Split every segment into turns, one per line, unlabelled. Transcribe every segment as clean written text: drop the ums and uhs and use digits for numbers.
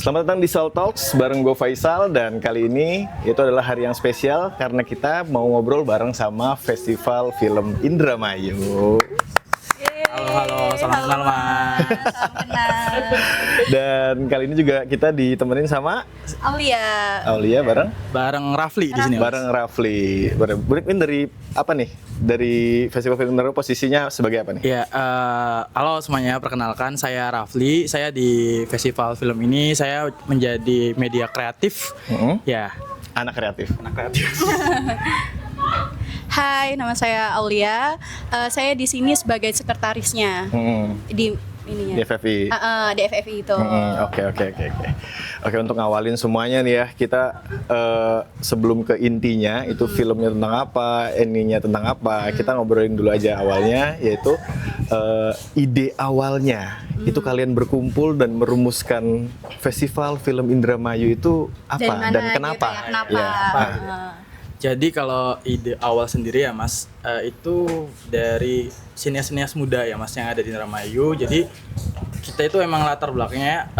Selamat datang di Soul Talks bareng gue Faisal, dan kali ini itu adalah hari yang spesial karena kita mau ngobrol bareng sama Festival Film Indramayu.
Halo, salam kenal Mas.
Salam kenal.
Dan kali ini juga kita ditemenin sama Aulia
Bareng Rafli di sini. Mas.
bareng Rafli. Ini dari apa nih? Dari Festival Film Indramayu posisinya sebagai apa nih?
Ya, halo semuanya, perkenalkan saya Rafli. Saya di festival film ini saya menjadi media kreatif. Ya,
Anak kreatif.
anak kreatif.
Hai, nama saya Aulia. Saya di sini sebagai sekretarisnya di ininya.
Di FFI.
Di FFI itu.
Oke. Oke, untuk ngawalin semuanya nih ya, kita sebelum ke intinya itu filmnya tentang apa, endingnya tentang apa, kita ngobrolin dulu aja awalnya, yaitu ide awalnya. Itu kalian berkumpul dan merumuskan Festival Film Indramayu itu apa
Dari mana
dan
gitu
kenapa?
ya, kenapa?
Ya.
Jadi kalau ide awal sendiri ya Mas, itu dari sinias-sinias muda ya Mas yang ada di Indramayu. Jadi kita itu emang latar belakangnya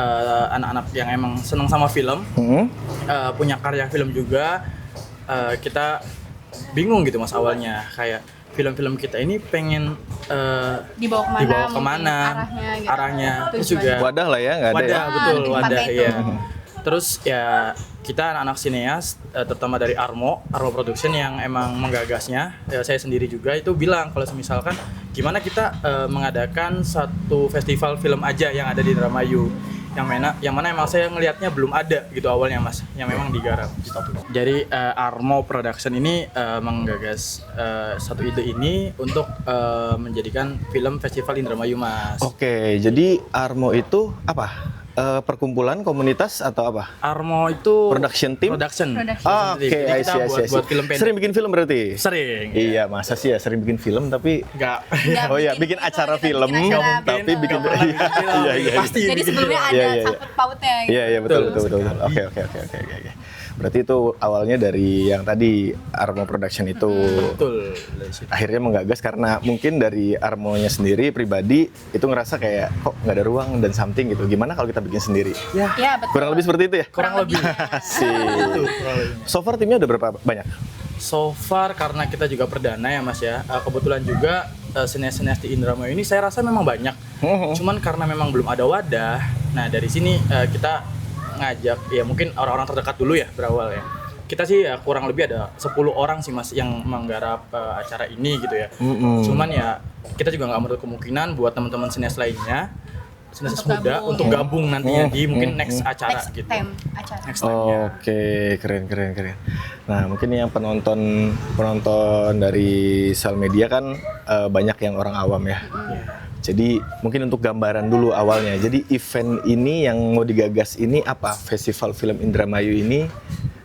anak-anak yang emang seneng sama film, punya karya film juga. Kita bingung gitu Mas awalnya, kayak film-film kita ini pengen
Dibawa
kemana,
arahnya, gitu.
arahnya. Terus
Tujuannya.
juga
Wadah lah ya, nggak ada ya?
wadah, betul,
di
wadah
tempatnya itu.
ya. Terus ya kita anak-anak sineas, terutama dari Armo Production yang emang menggagasnya, ya, saya sendiri juga itu bilang kalau misalkan gimana kita mengadakan satu festival film aja yang ada di Indramayu, yang mana emang saya ngelihatnya belum ada gitu awalnya Mas, yang memang digarap gitu. Jadi Armo Production ini menggagas satu ide ini untuk menjadikan film festival Indramayu Mas.
Oke, jadi Armo itu apa? Perkumpulan komunitas atau apa?
Armo itu
Production team?
Production.
Oke,
Jadi
I
kita
see.
buat film pendek.
Sering bikin film berarti?
Sering.
Iya, masa sih ya sering bikin film tapi
Enggak.
oh iya, bikin
itu,
acara
kita
film
bikin acara
tapi bikin
Nggak pernah bikin film.
Iya.
Pasti
Jadi
bikin
sebelumnya
film.
ada
Iya.
sangkut pautnya gitu.
Iya, betul.
Betul.
Oke. Berarti itu awalnya dari yang tadi Armo Production itu.
Betul. Dari situ.
Akhirnya menggagas karena mungkin dari Armonya sendiri pribadi itu ngerasa kayak kok nggak ada ruang dan something gitu. Gimana kalau kita bikin sendiri?
Ya,
Iya, betul.
Kurang lebih seperti itu ya?
kurang lebih.
Sih.
Itu kurang lebih.
So far timnya udah berapa banyak?
So far karena kita juga perdana ya Mas ya. Kebetulan juga sinias-sinias di Indramayu ini saya rasa memang banyak. Cuman karena memang belum ada wadah. Nah, dari sini kita ngajak ya mungkin orang-orang terdekat dulu ya berawal ya. Kita sih ya kurang lebih ada 10 orang sih Mas yang menggarap acara ini gitu ya. Cuman ya kita juga nggak menutup kemungkinan buat teman-teman sinias lainnya, sinias
Untuk
muda
gabung.
untuk gabung nantinya di mungkin next acara
Next
gitu.
time acara.
Next time-nya.
Oke, keren. Nah, mungkin yang penonton dari Sal Media kan banyak yang orang awam ya. Jadi mungkin untuk gambaran dulu awalnya. Jadi event ini yang mau digagas ini apa? Festival Film Indramayu ini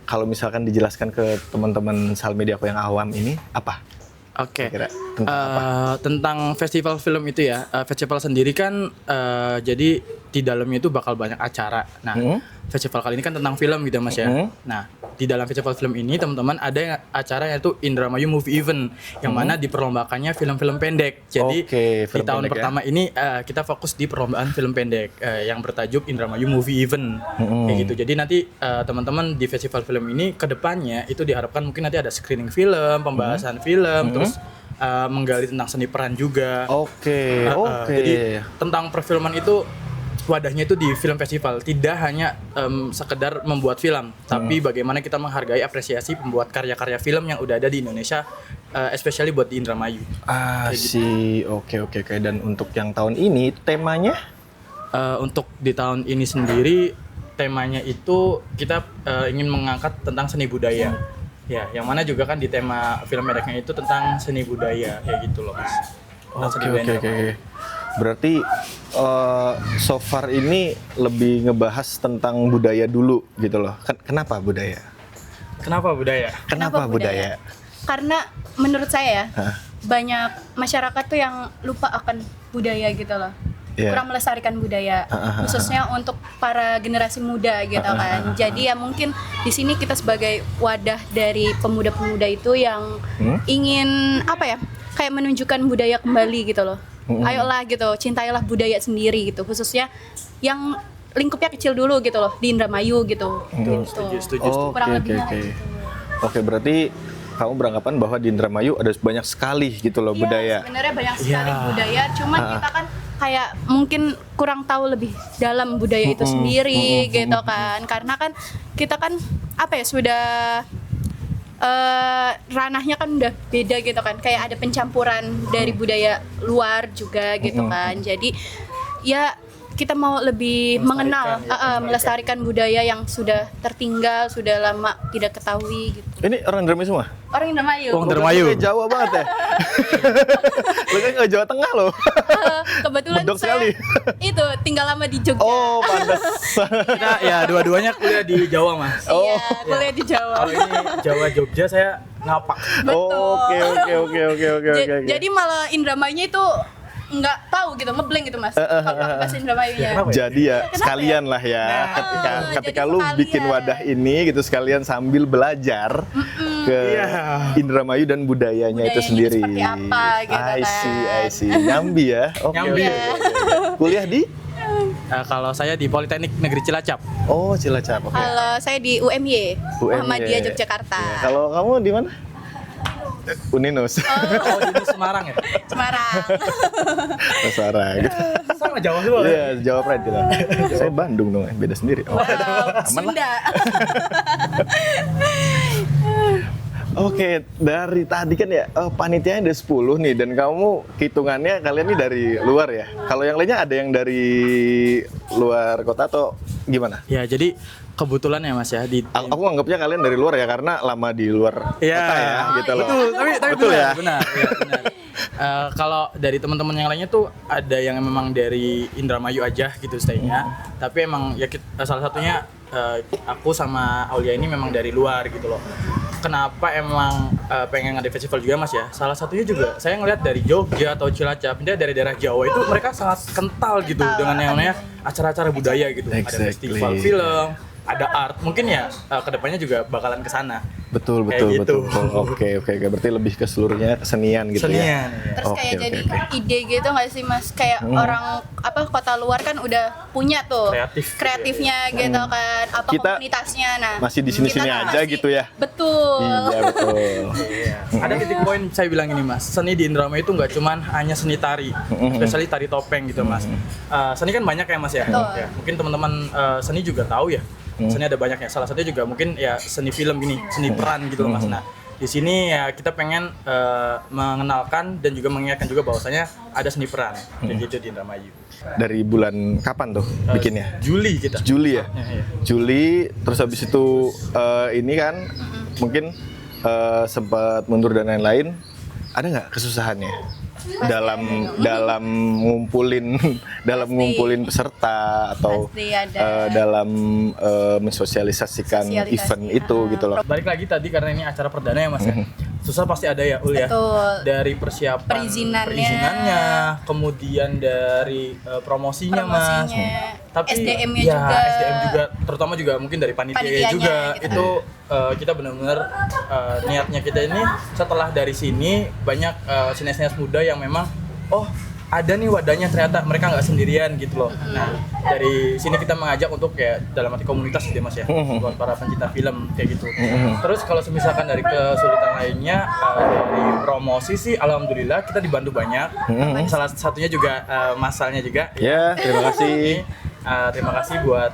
kalau misalkan dijelaskan ke teman-teman Sal Media aku yang awam ini apa?
Oke.
Kira tentang apa?
Tentang festival film itu ya, festival sendiri kan jadi di dalamnya itu bakal banyak acara. Nah, festival kali ini kan tentang film gitu Mas ya. Nah, di dalam festival film ini teman-teman ada acara yaitu Indramayu Movie Event yang mana diperlombakannya film-film pendek. Jadi
Oke,
di
film
tahun
pendek
pertama ini kita fokus di perlombaan film pendek yang bertajuk Indramayu Movie Event. Kayak gitu. Jadi nanti teman-teman di festival film ini kedepannya itu diharapkan mungkin nanti ada screening film, pembahasan film, terus menggali tentang seni peran juga.
Oke.
Jadi tentang perfilman itu wadahnya itu di film festival, tidak hanya sekedar membuat film, tapi bagaimana kita menghargai apresiasi pembuat karya-karya film yang udah ada di Indonesia, especially buat di Indramayu.
Sih. Oke. Dan untuk yang tahun ini temanya?
Untuk di tahun ini sendiri temanya itu kita ingin mengangkat tentang seni budaya. Ya, yang mana juga kan di tema film pendeknya itu tentang seni budaya kayak gitu loh Mas. Tentang seni budaya Indramayu.
Berarti so far ini lebih ngebahas tentang budaya dulu gitu loh. Kenapa budaya?
Kenapa budaya?
Kenapa budaya?
Karena menurut saya banyak masyarakat tuh yang lupa akan budaya gitu loh.
Yeah.
Kurang melestarikan budaya, khususnya untuk para generasi muda gitu kan. Jadi ya mungkin di sini kita sebagai wadah dari pemuda-pemuda itu yang ingin apa ya, kayak menunjukkan budaya kembali gitu loh. Ayolah gitu, cintailah budaya sendiri gitu, khususnya yang lingkupnya kecil dulu gitu loh di Indramayu gitu. Gitu.
Setuju.
Oh,
Kurang
oke,
lebihnya
oke.
kayak gitu.
Oke, berarti kamu beranggapan bahwa di Indramayu ada banyak sekali gitu loh budaya.
Sebenarnya banyak sekali
Iya.
budaya, cuman kita kan kayak mungkin kurang tahu lebih dalam budaya itu sendiri gitu kan. Karena kan kita kan apa ya sudah ranahnya kan udah beda gitu kan. Kayak ada pencampuran dari budaya luar juga gitu kan. Jadi ya kita mau lebih mengenal, melestarikan budaya yang sudah tertinggal, sudah lama tidak ketahui gitu.
Ini orang Indramayu semua?
Orang Indramayu.
Orang Indramayu.
Kayak Jawa banget ya. Lu kan nggak Jawa Tengah loh.
Kebetulan
Bedok
saya
sekali.
itu tinggal lama di Jogja.
Oh, pantas.
Kita ya dua-duanya kuliah di Jawa mas.
Iya, kuliah di Jawa.
Kalau ini Jawa Jogja saya ngapak.
Betul.
Oke.
Jadi malah Indramayunya itu nggak tahu gitu, ngeblank gitu mas. Kalau pakai bahasa Indramayunya.
Kenapa ya?
Jadi ya sekalian lah ya, ketika
jadi
lu
sekalian.
bikin wadah ini gitu sekalian sambil belajar ke Indramayu dan budayanya itu
Budayanya
sendiri.
seperti apa gitu
I see. Nyambi ya. Oke.
Nyambi.
Kuliah di?
Kalau saya di Politeknik Negeri Cilacap.
Oh, Cilacap. Oke.
Kalau saya di UMY, Muhammadiyah
UMY.
Yogyakarta,
Kalau kamu di mana? Uninus.
Oh di Semarang ya?
Semarang.
Sarah gitu.
Sama Jawa semua.
Iya, Jawa Pride kita. Saya Bandung dong, beda sendiri. Oh.
Sunda.
Oke, dari tadi kan ya panitianya ada 10 nih dan kamu hitungannya kalian nih dari luar ya. Kalau yang lainnya ada yang dari luar kota atau gimana?
Ya jadi kebetulan ya mas ya di
Aku anggapnya kalian dari luar ya karena lama di luar
Iya,
kota ya gitu loh.
betul, tapi
Betul
benar,
ya?
benar. Kalau dari teman-teman yang lainnya tuh ada yang memang dari Indramayu aja gitu stay-nya, tapi emang ya salah satunya aku sama Aulia ini memang dari luar gitu loh. Kenapa emang pengen ngadain festival juga mas ya? Salah satunya juga saya ngeliat dari Jogja atau Cilacap, dia dari daerah Jawa itu mereka sangat kental gitu dengan yang namanya acara-acara budaya gitu. Ada
Exactly.
festival film, ada art, mungkin ya kedepannya juga bakalan kesana.
Betul.
gitu.
Oke. Berarti lebih ke seluruhnya kesenian gitu ya.
Senian. Ya.
Terus
Oke,
kayak
oke,
jadi
oke.
ide gitu nggak sih mas? Kayak orang kota luar kan udah punya tuh kreatifnya gitu kan, apa
Kita
komunitasnya. Nah
masih di sini-sini
kita tuh
aja
masih-
gitu ya?
Betul.
Iya, betul.
Ada titik poin saya bilang ini mas, seni di Indramayu itu nggak cuman hanya seni tari, especially tari topeng gitu mas. Seni kan banyak ya mas ya. Ya, mungkin teman-teman seni juga tahu ya. Seni ada banyaknya. Salah satunya juga mungkin ya seni film gini, seni peran gitu loh mas. Nah di sini ya kita pengen mengenalkan dan juga mengingatkan juga bahwasanya ada seni peran kayak gitu di Indramayu.
Dari bulan kapan tuh bikinnya?
Juli kita.
Juli ya?
Iya.
Juli, terus habis itu ini kan mungkin sempat mundur dan lain-lain. Ada nggak kesusahannya dalam ngumpulin peserta atau
Pasti ada.
dalam mensosialisasikan
Sosialisasi,
event itu gitu loh?
Balik lagi tadi karena ini acara perdana ya mas ya. Susah pasti ada ya Ul ya.
Betul.
Dari persiapan
Perizinannya.
kemudian dari promosinya mas.
Promosinya,
Tapi
SDM-nya
ya,
juga.
SDM juga, terutama juga mungkin dari panitia
Panitianya
juga.
gitu.
Itu kita benar-benar niatnya kita ini setelah dari sini banyak sinias-sinias muda yang memang ada nih wadahnya, ternyata mereka nggak sendirian gitu loh. Nah dari sini kita mengajak untuk kayak dalam arti komunitas gitu ya mas ya, buat para pencinta film kayak gitu. Terus kalau misalkan dari kesulitan lainnya dari promosi sih alhamdulillah kita dibantu banyak. Salah satunya juga masalnya juga.
Ya, terima kasih.
Terima kasih buat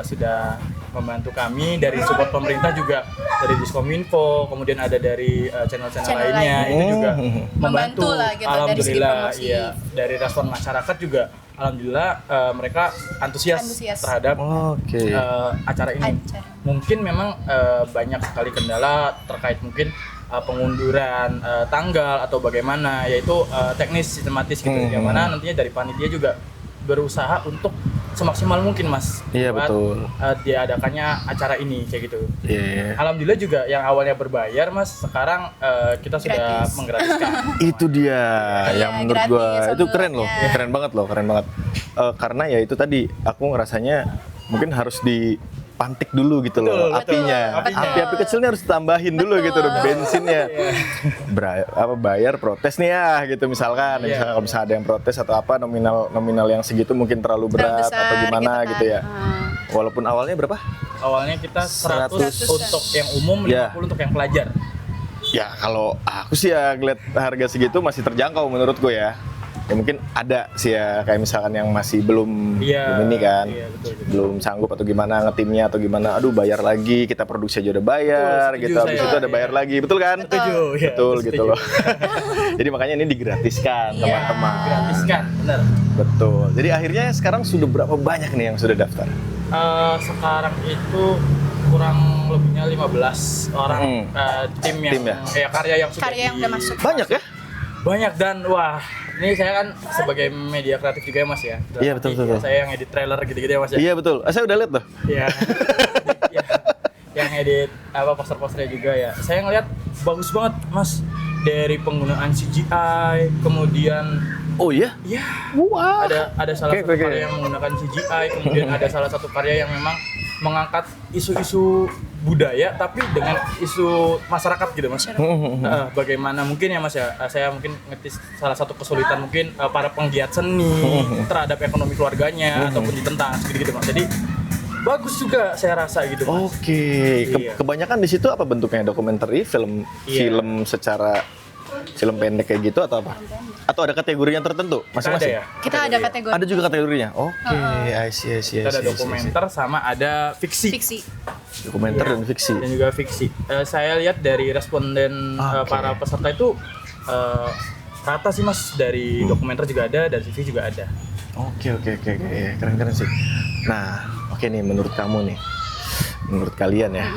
sudah membantu kami dari support pemerintah juga, dari Diskominfo, kemudian ada dari channel-channel
Channel
lainnya
lain.
itu juga
Membantu lah gitu dari segi
alhamdulillah
promosi.
iya, dari respon masyarakat juga alhamdulillah mereka antusias terhadap
Oke.
acara ini.
Acara.
Mungkin memang banyak sekali kendala terkait mungkin pengunduran tanggal atau bagaimana, yaitu teknis sistematis gitu, yang mana nantinya dari panitia juga berusaha untuk semaksimal mungkin mas
Iya,
buat
betul.
diadakannya acara ini kayak gitu.
Iya.
Alhamdulillah juga yang awalnya berbayar mas sekarang kita sudah
Gratis.
menggratiskan.
Itu dia
Iya,
yang menurut gua
gratis
itu keren loh,
sebenarnya.
keren banget. Karena ya itu tadi aku ngerasanya mungkin harus pantik dulu gitu loh apinya.
betul.
Api-api kecilnya harus ditambahin dulu gitu loh bensinnya. Bayar protes nih ya gitu misalkan.
Iya.
Misalkan kalau misalnya ada yang protes atau apa nominal yang segitu mungkin terlalu berat
besar
atau gimana gitu,
kan.
ya. Walaupun awalnya berapa?
Awalnya kita 100
100.
untuk yang umum, 50
Ya.
untuk yang pelajar.
Ya kalau aku sih ya ngeliat harga segitu masih terjangkau menurutku ya. Ya mungkin ada sih ya kayak misalkan yang masih belum ini kan.
Iya, betul.
Belum sanggup atau gimana ngetimnya atau gimana, aduh bayar lagi, kita produksi aja udah bayar
Betul,
gitu,
setuju
habis
saya.
itu ada bayar
Iya.
lagi, betul kan?
Setuju, ya,
Betul
setuju.
gitu loh. Jadi makanya ini digratiskan
Iya.
teman-teman.
Gratis kan, bener.
Betul. Jadi akhirnya sekarang sudah berapa banyak nih yang sudah daftar?
Sekarang itu kurang lebihnya 15 orang tim yang
Tim ya?
karya yang sudah
Karya yang udah masuk.
Banyak ya?
Banyak dan wah, ini saya kan sebagai media kreatif juga ya Mas ya.
Iya, betul, betul.
Saya yang edit trailer gitu-gitu ya Mas ya.
Iya betul. Saya udah lihat tuh.
Iya. Ya, yang edit poster-posternya juga ya. Saya ngeliat bagus banget Mas, dari penggunaan CGI, kemudian
Oh iya?
ya
Wah.
ada salah
Oke,
satu
oke.
karya yang menggunakan CGI, kemudian ada salah satu karya yang memang mengangkat isu-isu budaya tapi dengan isu masyarakat gitu Mas. Bagaimana mungkin ya Mas ya, saya mungkin ngerti salah satu kesulitan mungkin para penggiat seni terhadap ekonomi keluarganya ataupun ditentang gitu Mas. Jadi bagus juga saya rasa gitu Mas.
Oke.
Iya.
Kebanyakan di situ apa bentuknya? Dokumenter, film,
Iya.
film secara film pendek kayak gitu atau apa? Atau ada kategorinya tertentu
Ada
masing-masing?
ya.
Kita ada kategori
Ada juga kategorinya. Oke, I see.
Kita ada dokumenter sama ada fiksi.
fiksi.
Dokumenter dan fiksi.
Dan juga fiksi. Saya lihat dari responden
Oke.
para peserta itu rata sih Mas, dari dokumenter juga ada, dari fiksi juga ada.
Oke. Iya, keren sih. Nah, oke nih menurut kamu nih, menurut kalian ya,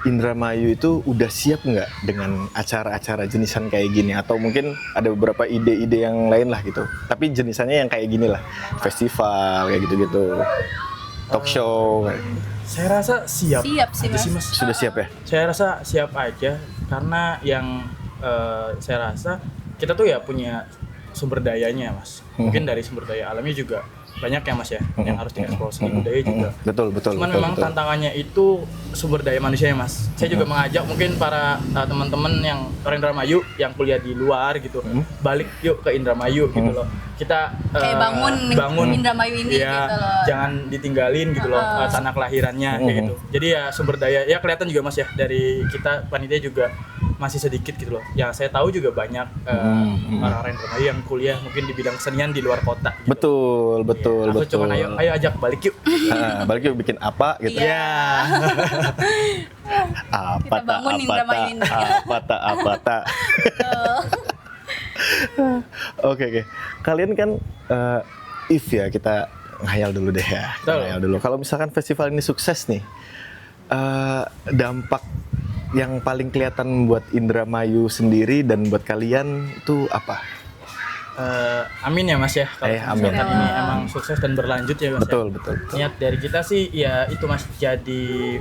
Indramayu itu udah siap nggak dengan acara-acara jenisan kayak gini? Atau mungkin ada beberapa ide-ide yang lain lah gitu. Tapi jenisannya yang kayak gini lah, festival kayak gitu-gitu, talk show.
Saya rasa siap.
Siap sih,
Itu
Mas.
Sudah siap ya?
Saya rasa siap aja karena yang saya rasa kita tuh ya punya sumber dayanya Mas. Mungkin dari sumber daya alamnya juga banyak ya Mas ya, yang harus dieksplor seni budaya juga.
Betul.
Cuman memang tantangannya itu sumber daya manusia ya Mas. Saya juga mengajak mungkin para teman-teman yang orang Indramayu yang kuliah di luar gitu, balik yuk ke Indramayu gitu loh. Kita
Kayak bangun Indramayu ini
ya,
gitu loh.
jangan ditinggalin gitu loh tanah kelahirannya kayak gitu. Jadi ya sumber daya ya kelihatan juga Mas ya, dari kita panitia juga masih sedikit gitu loh. Yang saya tahu juga banyak orang-orang Indramayu yang kuliah mungkin di bidang kesenian di luar kota gitu.
Betul.
Aku cuma ayo ajak balik yuk.
Nah, balik yuk bikin apa gitu.
Iya.
Ya.
Apa
Kita bangun Indramayu ini.
apa. Oke. Kalian kan if ya kita ngayal dulu deh ya. Kita
Betul.
ngayal dulu. Kalau misalkan festival ini sukses nih, dampak yang paling kelihatan buat Indramayu sendiri dan buat kalian itu apa?
Amin ya Mas ya, kalau
Amin.
misalkan ini emang sukses dan berlanjut ya Mas.
Betul.
Ya. Niat dari kita sih ya itu Mas, jadi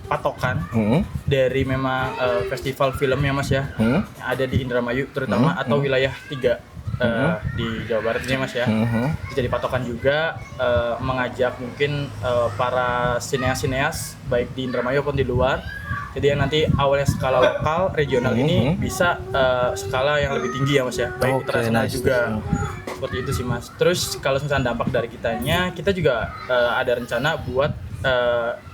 patokan
Hmm.
dari memang festival film ya Mas ya, yang ada di Indramayu terutama atau wilayah 3 di Jawa Barat ini Mas ya. Jadi patokan juga mengajak mungkin para sineas-sineas baik di Indramayu maupun di luar. Jadi yang nanti awalnya skala lokal, regional ini bisa skala yang lebih tinggi ya Mas ya, baik
Oke,
internasional
nice.
juga. Seperti itu sih Mas. Terus kalau misalnya dampak dari kitanya, kita juga ada rencana buat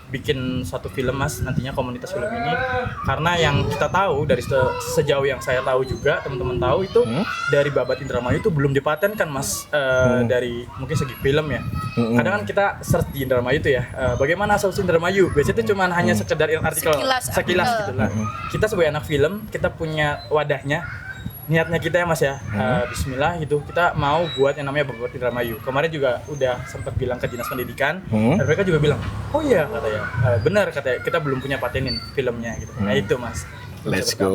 bikin satu film Mas, nantinya komunitas film ini, karena yang kita tahu dari sejauh yang saya tahu juga, teman-teman tahu itu dari Babat Indramayu itu belum dipatenkan Mas, dari mungkin segi film ya. Kadang kan kita search di Indramayu itu ya, bagaimana asal usul Indramayu, biasanya itu cuma hanya sekedar artikel sekilas gitu lah. Kita sebagai anak film, kita punya wadahnya, niatnya kita ya Mas ya, bismillah gitu, kita mau buat yang namanya Babat Indramayu. Kemarin juga udah sempat bilang ke Dinas Pendidikan, dan mereka juga bilang, oh iya katanya, benar katanya, kita belum punya patenin filmnya gitu. Nah itu Mas.
Let's go.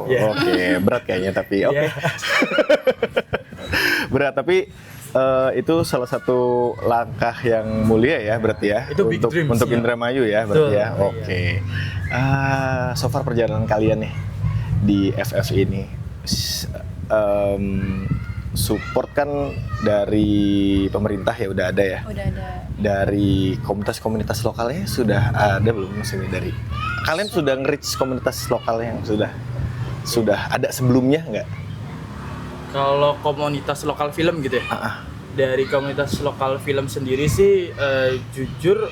Yeah.
Oke, berat kayaknya tapi oke.
Yeah.
Berat tapi itu salah satu langkah yang mulia ya berarti ya,
Itu big dreams,
untuk
ya.
Indramayu ya berarti
Betul,
ya.
iya.
Oke. So far perjalanan kalian nih di FF ini support kan dari pemerintah ya udah ada ya.
Udah ada.
Dari komunitas-komunitas lokalnya sudah ada belum maksudnya dari kalian sudah nge-reach komunitas lokal yang sudah ada sebelumnya nggak?
Kalau komunitas lokal film gitu ya.
Ah,
Dari komunitas lokal film sendiri sih jujur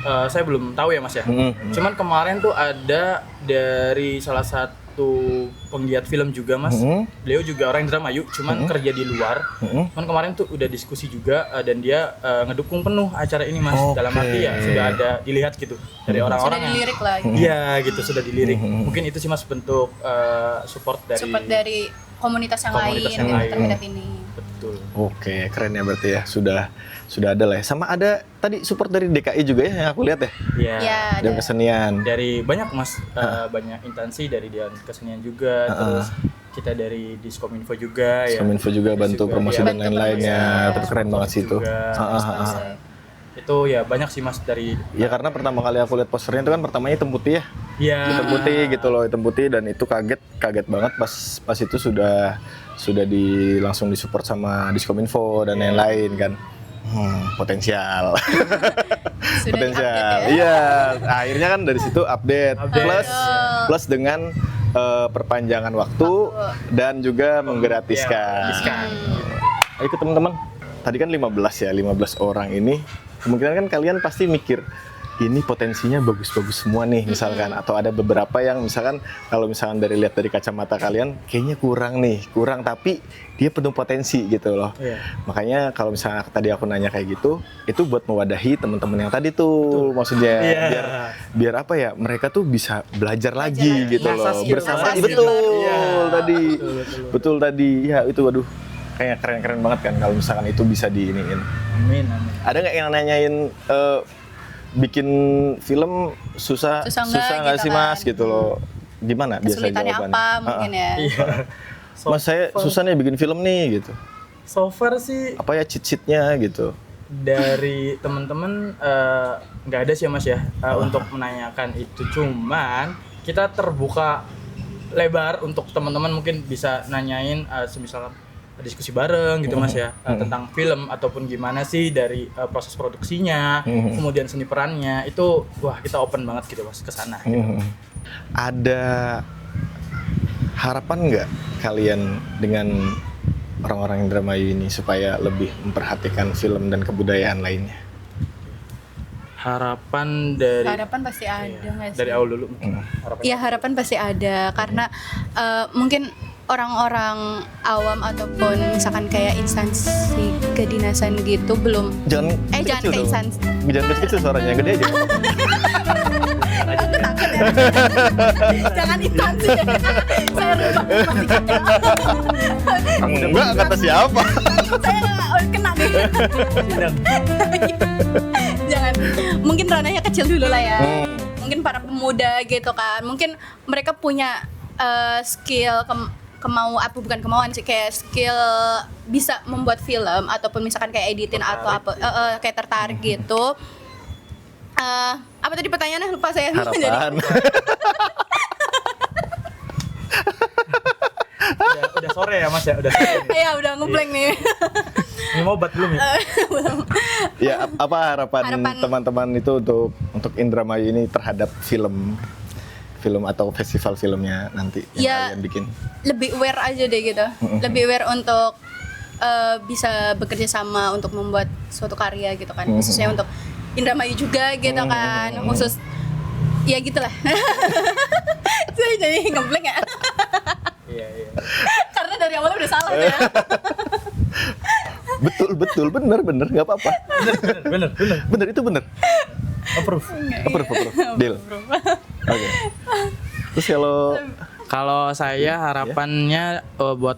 saya belum tahu ya Mas ya. Cuman kemarin tuh ada dari salah satu penggiat film juga Mas. Beliau juga orang Indramayu, cuman kerja di luar. Cuman kemarin tuh udah diskusi juga dan dia ngedukung penuh acara ini Mas. Dalam arti ya sudah ada dilihat gitu dari
Sudah
orang-orang yang
dilirik lah.
iya gitu sudah dilirik. Mungkin itu sih Mas bentuk support dari
Komunitas yang
Komunitas
lain
yang lain.
terhadap ini.
betul.
Oke, keren ya berarti ya. Sudah ada lah ya. Sama ada tadi support dari DKI juga ya yang aku lihat ya.
Iya.
Ya,
Dan
ada.
kesenian.
Dari banyak Mas, banyak instansi dari Dian Kesenian juga, terus kita dari Diskominfo juga ya.
Kominfo juga bantu promosi
ya.
dan lain-lainnya.
Bantu
Terus keren banget sih itu.
Juga.
Sponsor.
Itu ya banyak sih Mas dari
Ya karena pertama kali aku lihat posternya itu kan pertamanya hitam putih ya.
ya
Hitam putih gitu loh, hitam putih dan itu kaget banget pas itu sudah langsung disupport sama Diskominfo dan lain-lain kan. Potensial.
Sudah
Potensial.
di-update ya.
Iya, akhirnya kan dari situ update.
Update.
Plus dengan perpanjangan waktu dan juga menggratiskan.
Gratiskan.
Ayo ke teman-teman. Tadi kan 15 ya, 15 orang ini. Kemungkinan kan kalian pasti mikir ini potensinya bagus-bagus semua nih misalkan, atau ada beberapa yang misalkan kalau misalkan lihat dari kacamata kalian kayaknya kurang tapi dia penuh potensi gitu loh.
Iya.
Makanya kalau misalnya tadi aku nanya kayak gitu, itu buat mewadahi teman-teman yang tadi tuh maksudnya
Iya.
biar apa ya, mereka tuh bisa belajar lagi gitu loh.
Ngasah skill
Bersama
baru.
betul
Iya.
tadi.
Betul.
Betul tadi. Ya itu waduh. Kayaknya keren-keren banget kan kalau misalkan itu bisa diiniin.
Amin.
Ada nggak yang nanyain bikin film susah
Susah nggak
nggak
gitu
sih Mas
kan?
gitu loh? Gimana biasa
Kesulitannya
jawabannya?
apa mungkin ya?
Iya.
Mas saya susah nih bikin film nih gitu.
So far sih
Apa ya cheat-sheetnya gitu?
dari teman-teman nggak ada sih ya Mas ya untuk menanyakan itu, cuman kita terbuka lebar untuk teman-teman mungkin bisa nanyain semisal diskusi bareng gitu Mas ya tentang film ataupun gimana sih dari proses produksinya, kemudian seni perannya itu wah kita open banget gitu Mas ke sana.
Ada harapan nggak kalian dengan orang-orang Indramayu ini supaya lebih memperhatikan film dan kebudayaan lainnya?
Harapan
Pasti ada nggak sih?
dari awal dulu mungkin. Harapan.
Iya, harapan pasti ada karena mungkin orang-orang awam ataupun misalkan kayak instansi kedinasan gitu belum
Jangan
jangan
kecil
ke
dong.
instansi.
Jangan kecil suaranya, gede aja.
Jangan instansi. Saya
Enggak, kata siapa?
saya kena nih. Jangan. Mungkin ranahnya kecil dulu lah ya. Mungkin para pemuda gitu kan. Mungkin mereka punya skill bukan kemauan sih, kayak skill bisa membuat film ataupun misalkan kayak editing atau apa kayak tertarik gitu. Apa tadi pertanyaannya, lupa saya.
Harapan.
Udah sore ya Mas ya, udah sore.
Ya udah ngeblank nih.
Minum obat belum ya?
Ya, apa harapan teman-teman itu untuk Indramayu ini terhadap film atau festival filmnya nanti yang
Ya,
kalian bikin?
lebih aware aja deh gitu. Lebih aware untuk bisa bekerja sama untuk membuat suatu karya gitu kan. Khususnya untuk Indramayu juga gitu kan. Khusus ya gitulah. Saya jadi ngeblank ya.
Iya.
Karena dari awalnya udah salah ya.
Betul, bener, nggak apa-apa.
Bener.
Itu bener.
Approve.
Approve. Deal. Oke. Terus
Kalau saya harapannya buat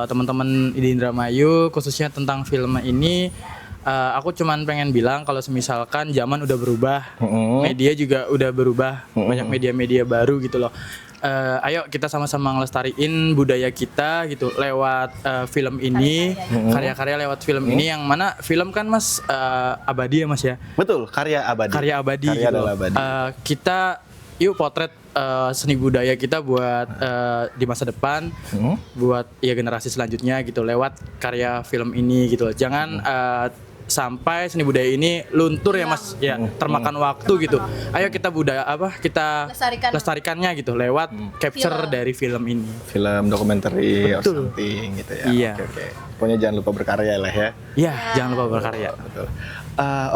teman-teman di Indramayu khususnya tentang film ini, aku cuman pengen bilang kalau semisalkan zaman udah berubah, media juga udah berubah, banyak media-media baru gitu loh. Ayo kita sama-sama ngelestariin budaya kita gitu lewat film ini, karya-karya lewat film ini, yang mana film kan Mas abadi ya Mas ya.
betul, karya abadi.
Karya abadi
Karya
gitu.
adalah abadi.
Kita yuk potret seni budaya kita buat di masa depan, buat ya generasi selanjutnya gitu lewat karya film ini gitu. Jangan sampai seni budaya ini luntur ya Mas, ya termakan waktu gitu. Ayo kita kita lestarikannya gitu lewat capture dari film ini.
Film dokumenter or
Betul.
something gitu ya.
Iya.
Oke. Pokoknya jangan lupa berkarya lah ya.
Iya, jangan lupa berkarya.
Betul.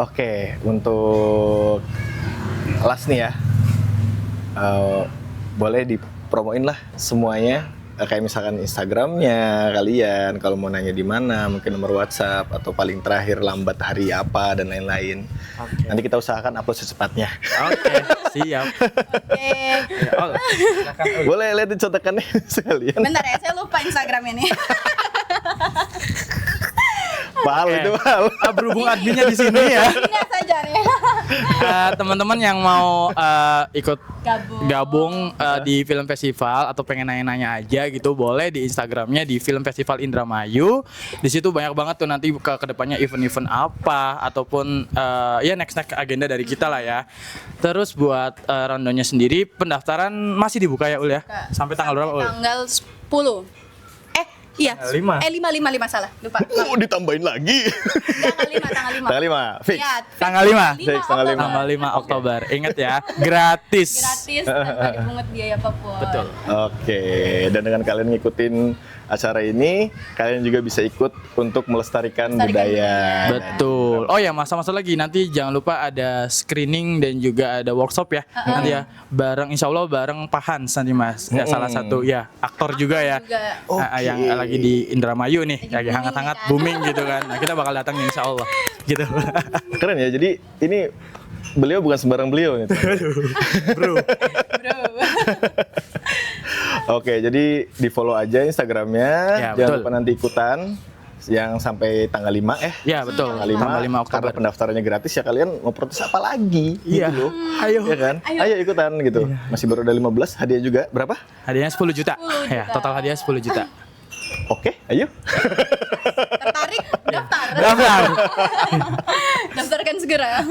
Oke, untuk last nih ya. Boleh dipromoin lah semuanya. Kayak misalkan Instagramnya kalian, kalau mau nanya di mana, mungkin nomor WhatsApp atau paling terakhir lambat hari apa dan lain-lain.
Oke.
Nanti kita usahakan upload secepatnya.
Oke, siap.
Oke.
Ya, Ol, silakan, Ol.
Boleh lihat contekannya sekalian.
Bentar ya, saya lupa Instagram ini.
Pal itu pal.
Berhubung adminnya di sini ya.
Ini saja nih.
Teman-teman yang mau ikut gabung
Iya.
di film festival atau pengen nanya-nanya aja gitu, boleh di Instagramnya di Film Festival Indramayu. Di situ banyak banget tuh nanti ke kedepannya event-event apa ataupun ya next agenda dari kita lah ya. Terus buat rondonya sendiri pendaftaran masih dibuka ya Ul ya? Sampai tanggal berapa Ul?
Tanggal 10. Iya.
Tanggal 5.
5 salah. Lupa.
Ditambahin lagi.
Tanggal 5.
Tanggal 5, fix.
Iya,
Tanggal 5.
Fix, tanggal 5.
Tanggal 5 Oktober. Ingat ya, gratis.
Gratis tanpa dipungut biaya apapun.
Betul.
Oke, dan dengan kalian ngikutin acara ini, kalian juga bisa ikut untuk melestarikan budaya.
Betul. Oh ya, masa-masa lagi nanti jangan lupa ada screening dan juga ada workshop ya. Nanti ya bareng insya Allah bareng Pak Hans nanti Mas. Ya, salah satu ya aktor juga ya.
Juga.
Yang lagi di Indramayu nih, lagi
booming
hangat-hangat
kan.
booming gitu kan. Nah, kita bakal datang insya Allah. Gitu.
Keren ya, jadi ini beliau bukan sembarang beliau nih.
Bro.
Bro.
Oke, jadi di follow aja Instagramnya,
Ya,
jangan
betul.
lupa nanti ikutan yang sampai tanggal 5
Ya, betul.
Tanggal 5,
Tanggal 5 Oktober.
karena pendaftarannya gratis ya, kalian mau protes apa lagi?
Iya.
Gitu loh.
Ayo.
Ya kan? Ayo ikutan gitu. Masih baru ada 15, hadiah juga berapa?
Hadiahnya 10 juta.
10
Ya,
juta.
total hadiah 10 juta.
Oke, ayo.
Tertarik? Daftar.
Daftar.
Daftarkan segera.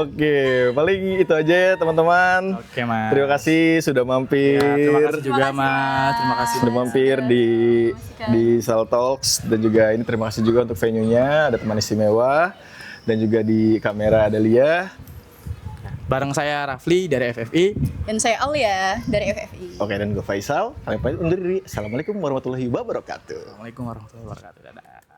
Oke, paling itu aja ya teman-teman.
Oke, Mas.
Terima kasih sudah mampir.
Ya, terima kasih juga,
Terima kasih,
Mas. Terima kasih.
Sudah mampir di Sal Talks, dan juga ini terima kasih juga untuk venue-nya, ada teman istimewa, dan juga di kamera ada Lia.
Bareng saya Rafli dari FFI.
Dan saya Aulia dari FFI.
Oke, dan gue Faisal. Kami pamit undur diri. Assalamualaikum warahmatullahi wabarakatuh.
Assalamualaikum warahmatullahi wabarakatuh. Dadah.